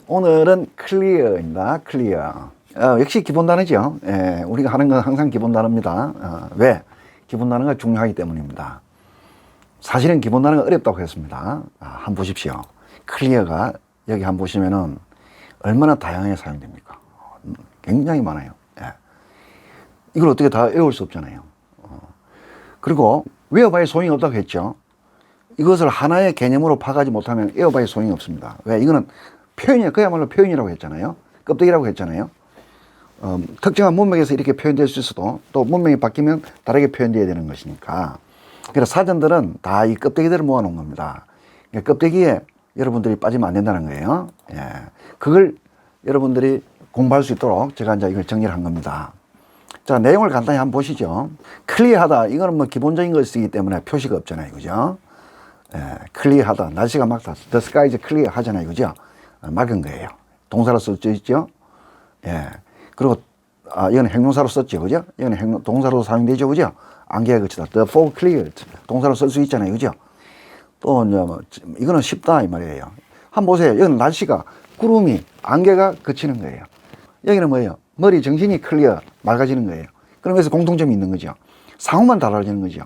오늘은 클리어입니다. 클리어. 역시 기본 단어죠. 예, 우리가 하는 건 항상 기본 단어입니다. 왜? 기본 단어가 중요하기 때문입니다. 사실은 기본 단어가 어렵다고 했습니다. 한번 보십시오. 클리어가 여기 한번 보시면은 얼마나 다양하게 사용됩니까? 굉장히 많아요. 예. 이걸 어떻게 다 외울 수 없잖아요. 그리고 외워봐야 소용이 없다고 했죠. 이것을 하나의 개념으로 파가지 못하면 외워봐야 소용이 없습니다. 왜? 이거는 표현이야. 그야말로 표현이라고 했잖아요. 껍데기라고 했잖아요. 특정한 문맥에서 이렇게 표현될 수 있어도 또 문맥이 바뀌면 다르게 표현되어야 되는 것이니까. 그래서 사전들은 다 이 껍데기들을 모아놓은 겁니다. 그러니까 껍데기에 여러분들이 빠지면 안 된다는 거예요. 예. 그걸 여러분들이 공부할 수 있도록 제가 이제 이걸 정리를 한 겁니다. 자, 내용을 간단히 한번 보시죠. 클리어하다. 이거는 뭐 기본적인 것이기 때문에 표시가 없잖아요. 그죠? 예. 클리어하다. 날씨가 맑다. The sky is clear 하잖아요. 그죠? 맑은 거예요. 동사로 쓸 수 있죠. 예. 그리고, 이건 행동사로 썼죠. 그죠? 이건 동사로 사용되죠. 그죠? 안개가 그치다. The fog cleared. 동사로 쓸 수 있잖아요. 그죠? 또, 이제 뭐, 이거는 쉽다. 이 말이에요. 한번 보세요. 여기는 날씨가, 구름이, 안개가 그치는 거예요. 여기는 뭐예요? 머리 정신이 클리어, 맑아지는 거예요. 그럼 여기서 공통점이 있는 거죠. 상호만 달라지는 거죠.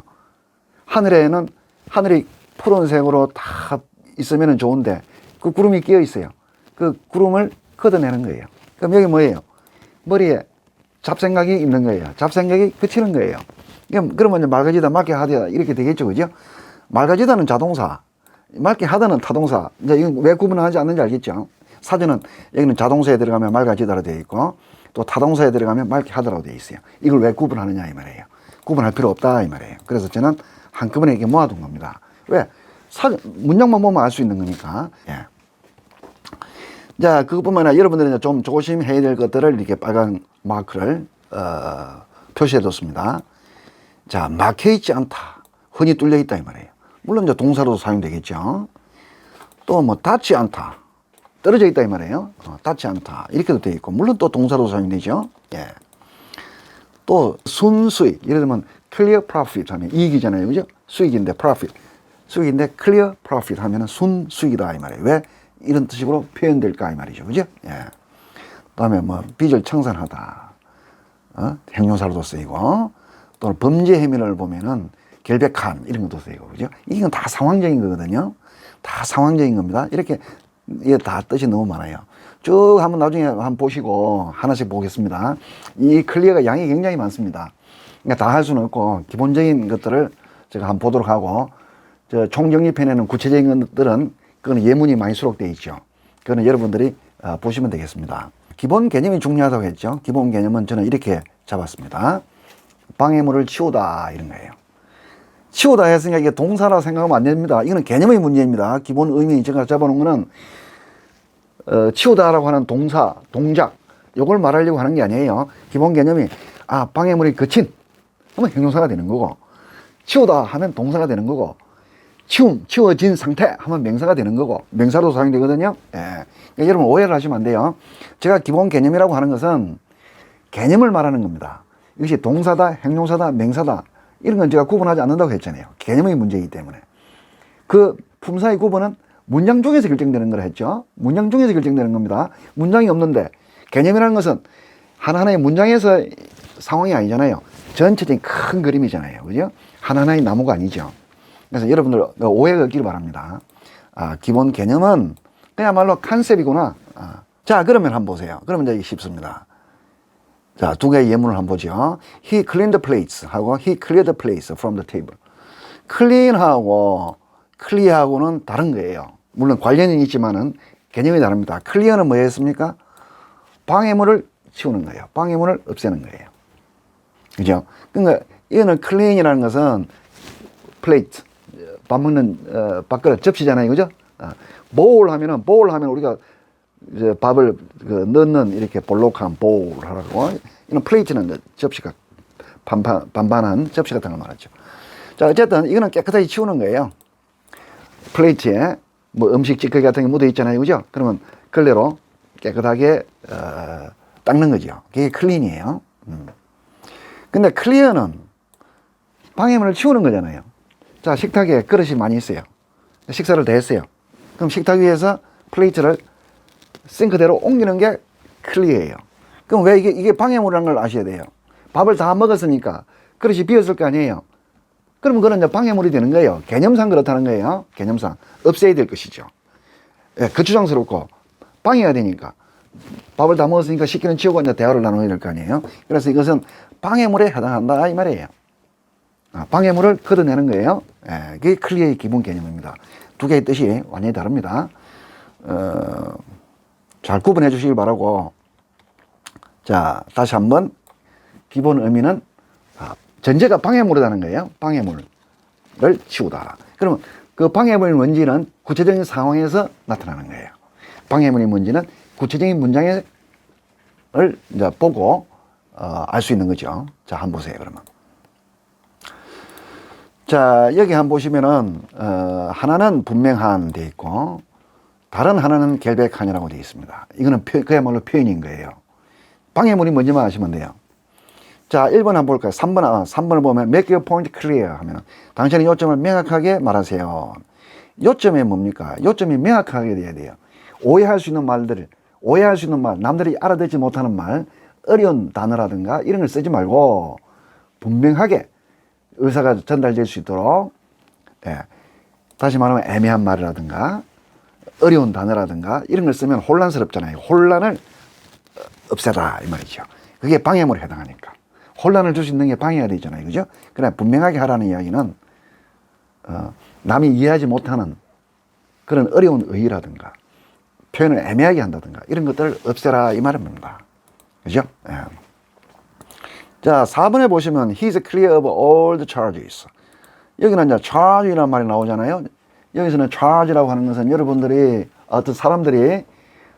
하늘에는, 하늘이 푸른색으로 다 있으면 좋은데, 그 구름이 끼어 있어요. 그 구름을 걷어내는 거예요. 그럼 여기 뭐예요? 머리에 잡생각이 있는 거예요. 잡생각이 그치는 거예요. 그러면 맑아지다, 맑게 하다 이렇게 되겠죠. 그죠? 맑아지다는 자동사, 맑게 하다는 타동사. 이제 이건 왜 구분하지 않는지 알겠죠? 사전은 여기는 자동사에 들어가면 맑아지다로 되어 있고 또 타동사에 들어가면 맑게 하다라고 되어 있어요. 이걸 왜 구분하느냐 이 말이에요. 구분할 필요 없다 이 말이에요. 그래서 저는 한꺼번에 이렇게 모아둔 겁니다. 왜? 문장만 보면 알 수 있는 거니까. 예. 자, 그것뿐만 아니라 여러분들이 좀 조심해야 될 것들을 이렇게 빨간 마크를 표시해 뒀습니다. 자, 막혀 있지 않다. 흔히 뚫려 있다 이 말이에요. 물론 이제 동사로도 사용되겠죠. 또 뭐 닿지 않다. 떨어져 있다 이 말이에요. 닿지 않다. 이렇게도 되어 있고 물론 또 동사로도 사용되죠. 예. 또 순수익. 예를 들면 clear profit 하면 이익이잖아요. 그죠? 수익인데 profit. 수익인데 clear profit 하면은 순수익이다 이 말이에요. 왜? 이런 뜻으로 표현될까 이 말이죠. 그죠? 예. 그다음에 뭐 빚을 청산하다. 행용사로도 쓰이고 또는 범죄 행위를 보면은 결백한 이런 것도 쓰이고 그죠? 이건 다 상황적인 거거든요. 다 상황적인 겁니다. 이렇게 이게 다 뜻이 너무 많아요. 쭉 한번 나중에 한번 보시고 하나씩 보겠습니다. 이 클리어가 양이 굉장히 많습니다. 그러니까 다 할 수는 없고 기본적인 것들을 제가 한번 보도록 하고 저 총정리편에는 구체적인 것들은 그거는 예문이 많이 수록되어 있죠. 그거는 여러분들이 보시면 되겠습니다. 기본 개념이 중요하다고 했죠. 기본 개념은 저는 이렇게 잡았습니다. 방해물을 치우다 이런 거예요. 치우다 했으니까 이게 동사라 생각하면 안 됩니다. 이거는 개념의 문제입니다. 기본 의미 제가 잡아놓은 거는 치우다라고 하는 동사, 동작 요걸 말하려고 하는 게 아니에요. 기본 개념이 방해물이 그친 하면 형용사가 되는 거고 치우다 하면 동사가 되는 거고 치워진 상태 하면 명사가 되는 거고 명사로 사용되거든요. 예. 그러니까 여러분 오해를 하시면 안 돼요. 제가 기본 개념이라고 하는 것은 개념을 말하는 겁니다. 이것이 동사다, 형용사다, 명사다 이런 건 제가 구분하지 않는다고 했잖아요. 개념의 문제이기 때문에. 그 품사의 구분은 문장 중에서 결정되는 걸 했죠. 문장 중에서 결정되는 겁니다. 문장이 없는데 개념이라는 것은 하나하나의 문장에서 상황이 아니잖아요. 전체적인 큰 그림이잖아요. 그죠? 하나하나의 나무가 아니죠. 그래서 여러분들 오해가 없기를 바랍니다. 기본 개념은 그야말로 컨셉이구나. 자, 그러면 한번 보세요. 그러면 이제 쉽습니다. 자, 두 개의 예문을 한번 보죠. He cleaned the plates 하고 He cleared the plates from the table. clean하고 clear하고는 다른 거예요. 물론 관련은 있지만은 개념이 다릅니다. clear는 뭐였습니까? 방해물을 치우는 거예요. 방해물을 없애는 거예요. 그죠? 그러니까 이거는 clean이라는 것은 플레이트, 밥 먹는 밥그릇 접시잖아요. 그죠? bowl 하면 우리가 이제 밥을 넣는 이렇게 볼록한 bowl 하라고. 이는 플레이트는 접시가 반반한 접시 같은 걸 말하죠. 자, 어쨌든 이거는 깨끗하게 치우는 거예요. 플레이트에 뭐 음식 찌꺼기 같은 게 묻어 있잖아요. 그죠? 그러면 걸레로 깨끗하게 닦는 거죠. 그게 클린이에요. 근데 클리어는 방해물을 치우는 거잖아요. 자, 식탁에 그릇이 많이 있어요. 식사를 다 했어요. 그럼 식탁 위에서 플레이트를 싱크대로 옮기는 게 클리어예요. 그럼 왜 이게 방해물이라는 걸 아셔야 돼요. 밥을 다 먹었으니까 그릇이 비었을 거 아니에요. 그러면 그건 이제 방해물이 되는 거예요. 개념상 그렇다는 거예요. 개념상. 없애야 될 것이죠. 예, 거추장스럽고 방해가 되니까. 밥을 다 먹었으니까 식기는 치우고 이제 대화를 나눠야 될 거 아니에요. 그래서 이것은 방해물에 해당한다 이 말이에요. 방해물을 걷어내는 거예요. 예, 그게 클리어의 기본 개념입니다. 두 개의 뜻이 완전히 다릅니다. 잘 구분해 주시길 바라고. 자, 다시 한번 기본 의미는 전제가 방해물이라는 거예요. 방해물을 치우다. 그러면 그 방해물의 뭔지는 구체적인 상황에서 나타나는 거예요. 방해물의 뭔지는 구체적인 문장을 이제 보고 알 수 있는 거죠. 자, 한번 보세요. 그러면. 자, 여기 한번 보시면은 하나는 분명한 돼 있고 다른 하나는 결백한이라고 되어 있습니다. 이거는 그야말로 표현인 거예요. 방해물이 뭔지만 아시면 돼요. 자, 1번 한번 볼까요? 3번을 보면 make your point clear 하면 당신의 요점을 명확하게 말하세요. 요점이 뭡니까? 요점이 명확하게 돼야 돼요. 오해할 수 있는 말들, 남들이 알아듣지 못하는 말, 어려운 단어라든가 이런 걸 쓰지 말고 분명하게 의사가 전달될 수 있도록, 예, 다시 말하면 애매한 말이라든가 어려운 단어라든가 이런 걸 쓰면 혼란스럽잖아요. 혼란을 없애라 이 말이죠. 그게 방해물에 해당하니까. 혼란을 줄 수 있는 게 방해가 되잖아요. 그죠? 그러나 분명하게 하라는 이야기는 남이 이해하지 못하는 그런 어려운 의의라든가 표현을 애매하게 한다든가 이런 것들을 없애라 이 말입니다. 그죠? 예. 자, 4번에 보시면 He's clear of all the charges. 여기는 이제 charge라는 말이 나오잖아요. 여기서는 charge라고 하는 것은 여러분들이 어떤 사람들이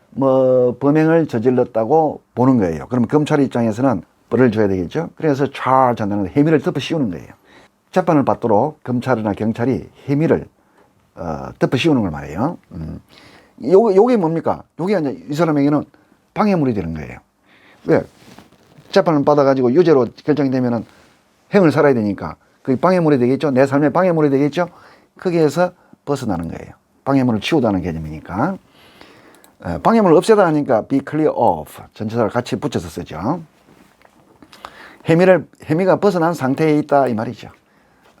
뭐 범행을 저질렀다고 보는 거예요. 그러면 검찰 입장에서는 벌을 줘야 되겠죠. 그래서 charge 한다는 혐의를 덮어 씌우는 거예요. 재판을 받도록 검찰이나 경찰이 혐의를 덮어 씌우는 걸 말해요. 요게 뭡니까? 요게 이제 이 사람에게는 방해물이 되는 거예요. 왜? 재판을 받아가지고 유죄로 결정되면은 형을 살아야 되니까 그게 방해물이 되겠죠. 내 삶의 방해물이 되겠죠. 거기에서 벗어나는 거예요. 방해물을 치우다는 개념이니까. 방해물을 없애다 하니까 be clear of 전체사를 같이 붙여서 쓰죠. 혐의가 벗어난 상태에 있다 이 말이죠.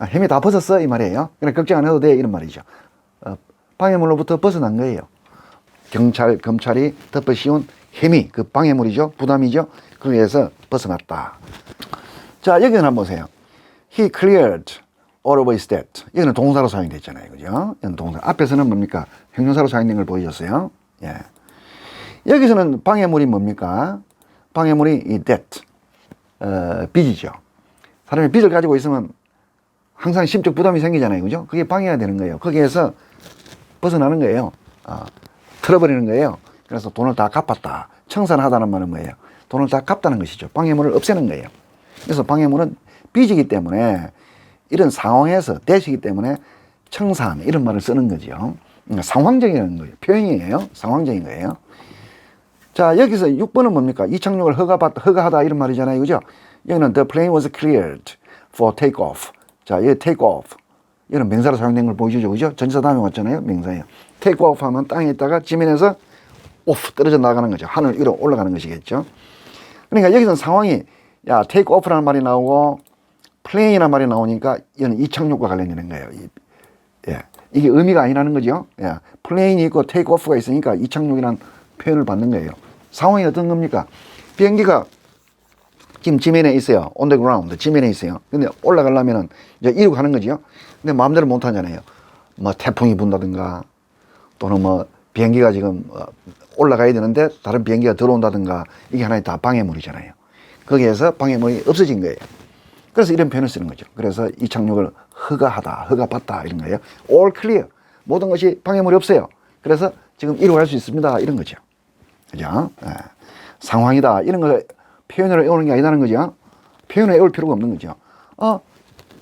혐의 다 벗었어 이 말이에요. 그러니까 걱정 안 해도 돼 이런 말이죠. 방해물로부터 벗어난 거예요. 검찰이 덮어 씌운 혐의, 그 방해물이죠. 부담이죠. 거기에서 벗어났다. 자, 여기는 한번 보세요. He cleared all of his debt. 여기는 동사로 사용됐잖아요. 그죠? 여기는 동사. 앞에서는 뭡니까? 형용사로 사용된 걸 보여줬어요. 예. 여기서는 방해물이 뭡니까? 방해물이 이 debt. 빚이죠. 사람이 빚을 가지고 있으면 항상 심적 부담이 생기잖아요. 그죠? 그게 방해가 되는 거예요. 거기에서 벗어나는 거예요. 틀어버리는 거예요. 그래서 돈을 다 갚았다. 청산하다는 말은 뭐예요? 돈을 다 갚다는 것이죠. 방해물을 없애는 거예요. 그래서 방해물은 빚이기 때문에 이런 상황에서 대시기 때문에 청산 이런 말을 쓰는 거죠. 상황적인 거예요. 표현이에요. 상황적인 거예요. 자, 여기서 6번은 뭡니까? 이착륙을 허가하다 이런 말이잖아요. 그죠? 여기는 the plane was cleared for take-off. 자, 여기 take-off. 이런 명사로 사용된 걸 보여주죠. 그죠? 전치사 다음에 왔잖아요. 명사예요. take-off 하면 땅에 있다가 지면에서 off 떨어져 나가는 거죠. 하늘 위로 올라가는 것이겠죠. 그러니까 여기서는 상황이 야, take-off라는 말이 나오고 plane이라는 말이 나오니까 이는 이착륙과 관련되는 거예요. 예. 이게 의미가 아니라는 거죠. 예. plane이 있고 take-off가 있으니까 이착륙이라는 표현을 받는 거예요. 상황이 어떤 겁니까? 비행기가 지금 지면에 있어요. on the ground. 지면에 있어요. 근데 올라가려면은 이제 이륙 가는 거죠. 근데 마음대로 못 하잖아요. 뭐 태풍이 분다든가 또는 뭐 비행기가 지금 올라가야 되는데 다른 비행기가 들어온다든가 이게 하나의 다 방해물이잖아요. 거기에서 방해물이 없어진 거예요. 그래서 이런 표현을 쓰는 거죠. 그래서 이착륙을 허가하다, 허가받다 이런 거예요. all clear. 모든 것이 방해물이 없어요. 그래서 지금 이륙할 수 있습니다. 이런 거죠. 그죠? 예. 상황이다. 이런 걸 표현을 외우는 게 아니라는 거죠. 표현을 외울 필요가 없는 거죠.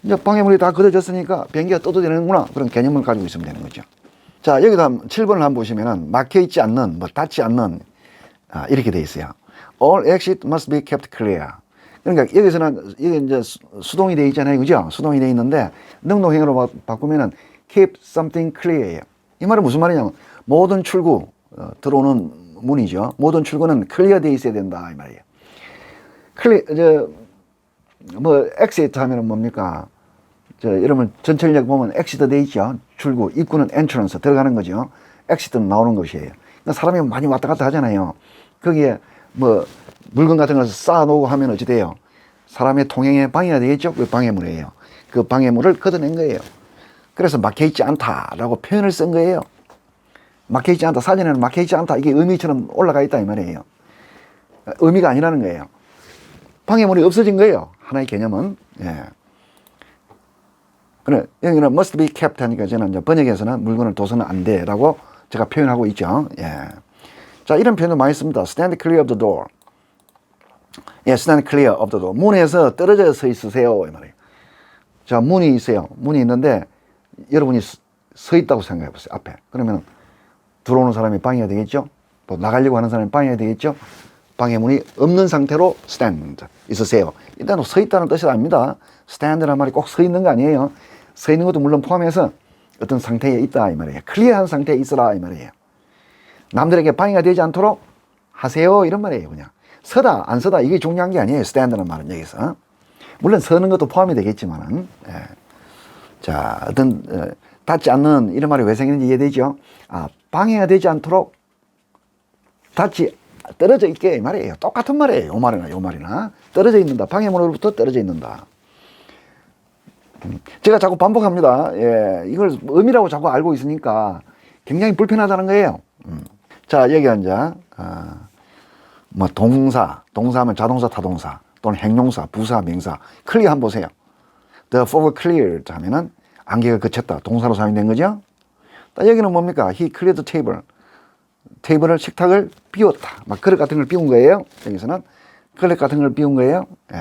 이제 방해물이 다 걷어졌으니까 비행기가 떠도 되는구나. 그런 개념을 가지고 있으면 되는 거죠. 자, 여기다 7번을 한번 보시면은 막혀있지 않는, 뭐 닿지 않는 이렇게 돼 있어요. All exit must be kept clear. 그러니까 여기서는 이게 이제 수동이 돼 있잖아요, 그죠? 수동이 돼 있는데 능동형으로 바꾸면은 keep something clear예요. 이 말은 무슨 말이냐면 모든 출구 들어오는 문이죠. 모든 출구는 클리어 돼 있어야 된다 이 말이에요. exit 하면은 뭡니까? 여러분 전철역 보면 exit 돼 있죠. 출구, 입구는 entrance 들어가는 거죠. exit는 나오는 것이에요. 그러니까 사람이 많이 왔다 갔다 하잖아요. 거기에 물건 같은 걸 쌓아놓고 하면 어찌 돼요? 사람의 통행에 방해가 되겠죠? 그 방해물이에요. 그 방해물을 걷어낸 거예요. 그래서 막혀있지 않다라고 표현을 쓴 거예요. 막혀있지 않다. 사전에는 막혀있지 않다. 이게 의미처럼 올라가 있다 이 말이에요. 의미가 아니라는 거예요. 방해물이 없어진 거예요. 하나의 개념은. 예. 그래, 여기는 must be kept 하니까 저는 이제 번역에서는 물건을 둬서는 안 돼라고 제가 표현하고 있죠. 예. 자, 이런 표현도 많이 씁니다. Stand clear of the door. 예, stand clear of the door. 문에서 떨어져 서 있으세요. 이 말이에요. 자, 문이 있어요. 문이 있는데 여러분이 서 있다고 생각해 보세요. 앞에. 그러면 들어오는 사람이 방해가 되겠죠? 또 나가려고 하는 사람이 방해가 되겠죠? 방해문이 없는 상태로 stand 있으세요. 일단 서 있다는 뜻이 아닙니다. stand라는 말이 꼭 서 있는 거 아니에요. 서 있는 것도 물론 포함해서 어떤 상태에 있다 이 말이에요. 클리어한 상태에 있으라 이 말이에요. 남들에게 방해가 되지 않도록 하세요 이런 말이에요. 그냥 서다 안 서다 이게 중요한 게 아니에요. stand라는 말은 여기서 물론 서는 것도 포함이 되겠지만은 예. 자 어떤 닿지 않는 이런 말이 왜 생기는지 이해되죠? 방해가 되지 않도록 떨어져 있게 이 말이에요. 똑같은 말이에요. 요 말이나 떨어져 있는다. 방해물로부터 떨어져 있는다. 제가 자꾸 반복합니다. 예, 이걸 의미라고 자꾸 알고 있으니까 굉장히 불편하다는 거예요. 자, 여기 앉아. 동사하면 자동사, 타동사 또는 행동사, 부사, 명사. 클리어 한번 보세요. The fog cleared 하면은 안개가 그쳤다. 동사로 사용된 거죠. 여기는 뭡니까? He cleared the table. 식탁을 비웠다. 막 그릇 같은 걸 비운 거예요. 여기서는 그릇 같은 걸 비운 거예요. 예.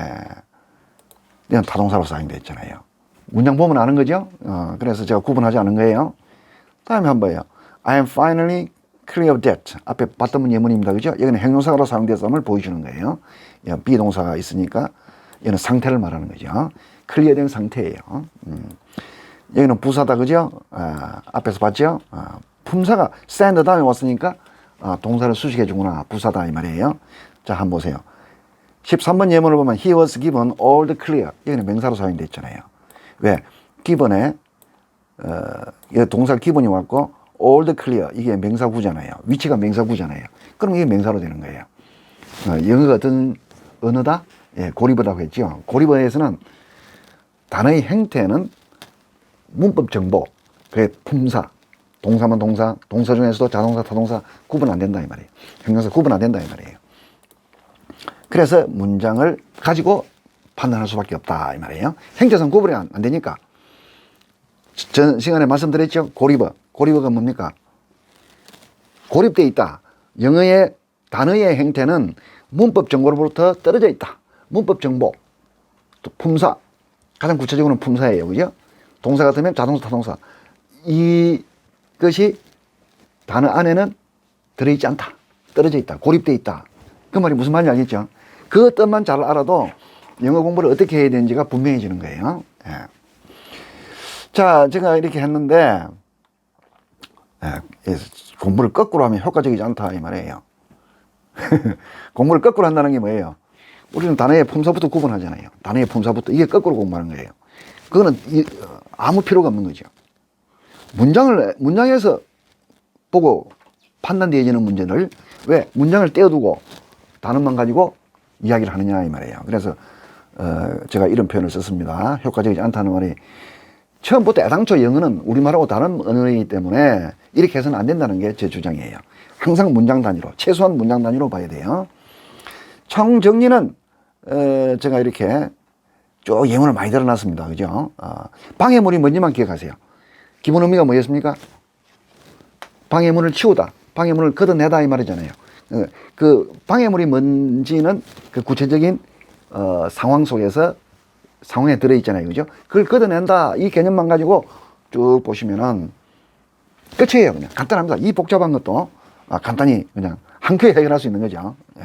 이건 타동사로 사용되어 있잖아요. 문장 보면 아는 거죠. 그래서 제가 구분하지 않은 거예요. 다음에 한번 봐요. I am finally clear of that. 앞에 봤던 예문입니다. 그죠? 여기는 행동사로 사용됐음을 보여주는 거예요. 비동사가 있으니까 이거는 상태를 말하는 거죠. 클리어된 상태예요. 여기는 부사다. 그죠? 앞에서 봤죠? 품사가 stand 다음에 왔으니까 동사를 수식해 주구나. 부사다 이 말이에요. 자, 한번 보세요. 13번 예문을 보면 he was given all the clear. 여기는 명사로 사용되어 있잖아요. 왜? given에 동사 기본이 왔고 all the clear 이게 명사구잖아요. 위치가 명사구잖아요. 그럼 이게 명사로 되는 거예요. 영어가 어떤 언어다? 예, 고리버라고 했죠. 고리버에서는 단어의 행태는 문법 정보, 그게 품사, 동사면 동사 중에서도 자동사, 타동사 구분 안 된다 이 말이에요. 형용사 구분 안 된다 이 말이에요. 그래서 문장을 가지고 판단할 수밖에 없다 이 말이에요. 행태상 구분이 안 되니까. 전 시간에 말씀드렸죠. 고리버가 뭡니까? 고립되어 있다. 영어의 단어의 행태는 문법 정보로부터 떨어져 있다. 문법 정보, 또 품사, 가장 구체적으로는 품사예요. 그죠? 동사 같으면 자동사, 타동사. 이것이 단어 안에는 들어있지 않다. 떨어져 있다. 고립되어 있다. 그 말이 무슨 말인지 알겠죠? 그 뜻만 잘 알아도 영어 공부를 어떻게 해야 되는지가 분명해지는 거예요. 예. 자, 제가 이렇게 했는데, 공부를 거꾸로 하면 효과적이지 않다, 이 말이에요. 공부를 거꾸로 한다는 게 뭐예요? 우리는 단어의 품사부터 구분하잖아요. 단어의 품사부터. 이게 거꾸로 공부하는 거예요. 그거는 아무 필요가 없는 거죠. 문장에서 보고 판단되어지는 문제를 왜 문장을 떼어두고 단어만 가지고 이야기를 하느냐, 이 말이에요. 그래서, 제가 이런 표현을 썼습니다. 효과적이지 않다는 말이 처음부터 애당초 영어는 우리말하고 다른 언어이기 때문에 이렇게 해서는 안 된다는 게 제 주장이에요. 항상 문장 단위로, 최소한 문장 단위로 봐야 돼요. 총정리는 제가 이렇게 쭉 예문을 많이 들어놨습니다. 그죠? 방해물이 뭔지만 기억하세요. 기본 의미가 뭐였습니까? 방해물을 치우다, 방해물을 걷어내다 이 말이잖아요. 그 방해물이 뭔지는 그 구체적인 상황 속에서 상황에 들어있잖아요. 그죠? 그걸 걷어낸다. 이 개념만 가지고 쭉 보시면은 끝이에요. 그냥 간단합니다. 이 복잡한 것도 간단히 그냥 한 상쾌히 해결할 수 있는 거죠. 예.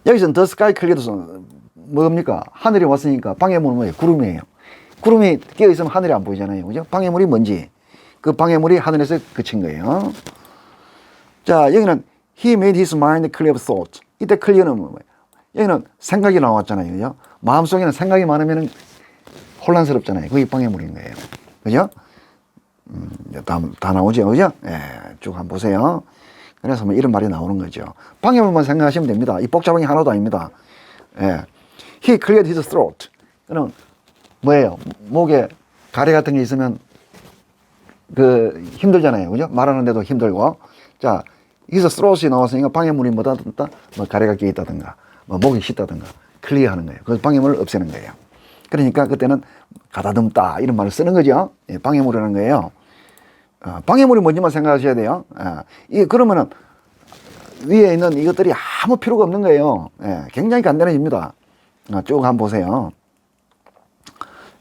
여기서는 the sky cleared 뭡니까? 하늘이 왔으니까 방해물은 뭐예요? 구름이에요. 구름이 끼어있으면 하늘이 안 보이잖아요. 그죠? 방해물이 뭔지. 그 방해물이 하늘에서 그친 거예요. 자, 여기는 he made his mind clear of thought. 이때 clear는 뭐예요? 여기는 생각이 나왔잖아요. 그죠? 마음속에는 생각이 많으면 혼란스럽잖아요. 그게 방해물인 거예요. 그죠? 다 나오죠. 그죠? 예, 쭉 한번 보세요. 그래서 뭐 이런 말이 나오는 거죠. 방해물만 생각하시면 됩니다. 이 복잡한 게 하나도 아닙니다. 예. He cleared his throat. 그럼 뭐예요? 목에 가래 같은 게 있으면 그 힘들잖아요. 그죠? 말하는데도 힘들고. 자, 여기서 throat이 나왔으니까 방해물이 뭐다? 뭐 가래가 끼어 있다든가, 뭐 목이 씻다든가, 클리어하는 거예요. 그래서 방해물을 없애는 거예요. 그러니까 그때는 가다듬다 이런 말을 쓰는 거죠. 예, 방해물이라는 거예요. 방해물이 뭔지만 생각하셔야 돼요. 이게 그러면은 위에 있는 이것들이 아무 필요가 없는 거예요. 예, 굉장히 간단해집니다. 쭉 한번 보세요.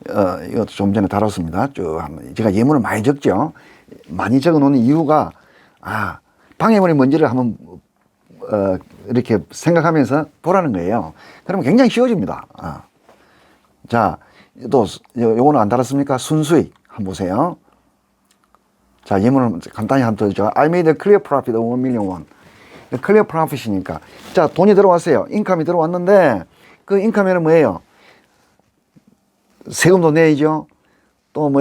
이것도 좀 전에 다뤘습니다. 쭉 한번. 제가 예문을 많이 적죠. 많이 적어 놓는 이유가, 방해물이 뭔지를 한번, 이렇게 생각하면서 보라는 거예요. 그러면 굉장히 쉬워집니다. 자, 또, 요거는 안 달았습니까? 순수익. 한번 보세요. 자, 예문을 간단히 한번 더 I made a clear profit of 1 million won. 클리어 프로핏이니까. 자, 돈이 들어왔어요. 인컴이 들어왔는데, 그 인컴에는 뭐예요? 세금도 내야죠. 또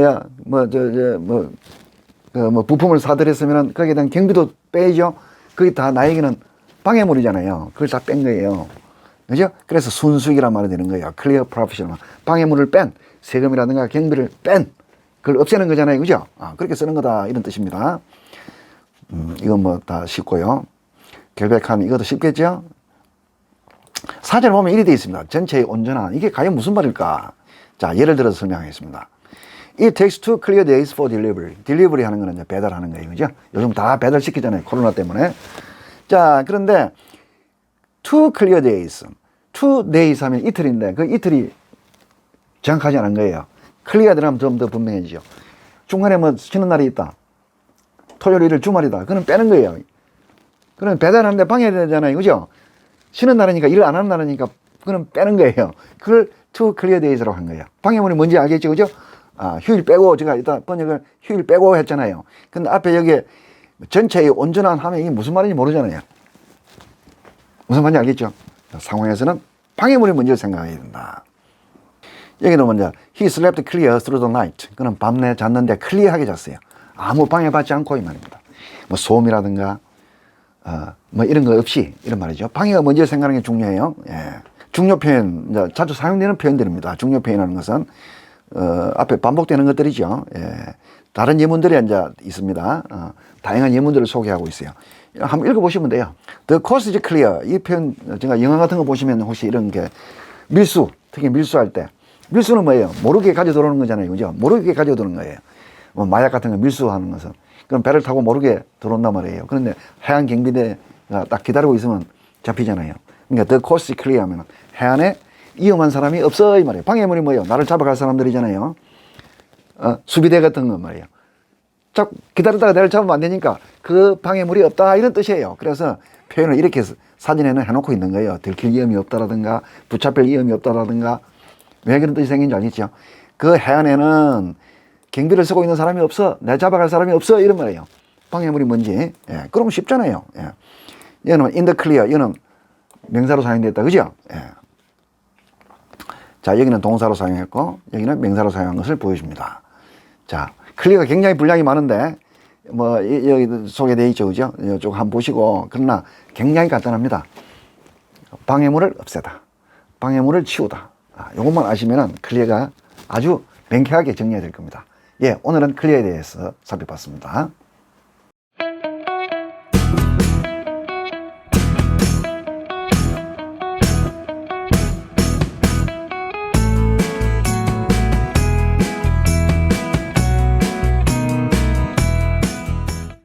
부품을 사들였으면 거기에 대한 경비도 빼야죠. 그게 다 나에게는 방해물이잖아요. 그걸 다 뺀 거예요. 그죠? 그래서 순수익이란 말이 되는 거예요. 클리어 프로핏이란 말. 방해물을 뺀, 세금이라든가 경비를 뺀, 그걸 없애는 거잖아요. 그죠? 그렇게 쓰는 거다. 이런 뜻입니다. 이건 뭐 다 쉽고요. 결백한 이것도 쉽겠죠? 사전을 보면 이리 되어 있습니다. 전체의 온전한. 이게 과연 무슨 말일까? 자, 예를 들어서 설명하겠습니다. It takes 2 clear days for delivery. delivery 하는 거는 이제 배달하는 거예요. 그죠? 요즘 다 배달시키잖아요. 코로나 때문에. 자, 그런데 2 clear days. 2 days 하면 이틀인데 그 이틀이 정확하지 않은 거예요. clear 들어가면 좀 더 분명해지죠. 중간에 뭐 쉬는 날이 있다. 토요일, 일요일, 주말이다. 그건 빼는 거예요. 그럼 배달하는데 방해되잖아요. 그죠? 쉬는 날이니까, 일 안 하는 날이니까, 그건 빼는 거예요. 그걸 to clear days라고 한 거예요. 방해물이 뭔지 알겠죠? 그죠? 휴일 빼고, 제가 일단 번역을 휴일 빼고 했잖아요. 근데 앞에 여기에 전체의 온전한 하면 이게 무슨 말인지 모르잖아요. 무슨 말인지 알겠죠? 상황에서는 방해물이 뭔지를 생각해야 된다. 여기는 먼저, he slept clear through the night. 그는 밤내 잤는데 클리어하게 잤어요. 아무 방해받지 않고 이 말입니다. 뭐 소음이라든가, 뭐 이런 거 없이 이런 말이죠. 방해가 뭔지를 생각하는 게 중요해요. 예. 중요 표현, 이제 자주 사용되는 표현들입니다. 중요 표현이라는 것은 앞에 반복되는 것들이죠. 예. 다른 예문들이 이제 있습니다. 다양한 예문들을 소개하고 있어요. 한번 읽어보시면 돼요. The coast is clear. 이 표현, 제가 영화 같은 거 보시면 혹시 이런 게 밀수, 특히 밀수할 때 밀수는 뭐예요? 모르게 가져 들어오는 거잖아요. 그죠? 모르게 가져 들어오는 거예요. 뭐 마약 같은 거 밀수하는 것은. 그럼 배를 타고 모르게 들어온단 말이에요. 그런데 해안 경비대가 딱 기다리고 있으면 잡히잖아요. 그러니까 the coast is clear 하면 해안에 위험한 사람이 없어 이 말이에요. 방해물이 뭐예요? 나를 잡아갈 사람들이잖아요. 수비대 같은 거 말이에요. 기다리다가 내를 잡으면 안 되니까 그 방해물이 없다 이런 뜻이에요. 그래서 표현을 이렇게 사진에는 해놓고 있는 거예요. 들킬 위험이 없다라든가 붙잡힐 위험이 없다라든가 왜 그런 뜻이 생긴지 알겠죠? 그 해안에는 경비를 쓰고 있는 사람이 없어. 내 잡아갈 사람이 없어. 이런 말이에요. 방해물이 뭔지. 예. 그러면 쉽잖아요. 예. 얘는 in the clear. 얘는 명사로 사용됐다. 그죠? 예. 자, 여기는 동사로 사용했고, 여기는 명사로 사용한 것을 보여줍니다. 자, clear가 굉장히 분량이 많은데, 뭐, 여기 소개되어 있죠. 그죠? 이쪽 한번 보시고. 그러나 굉장히 간단합니다. 방해물을 없애다. 방해물을 치우다. 이것만 아시면은 clear가 아주 명쾌하게 정리가 될 겁니다. 예, 오늘은 클리어에 대해서 살펴봤습니다.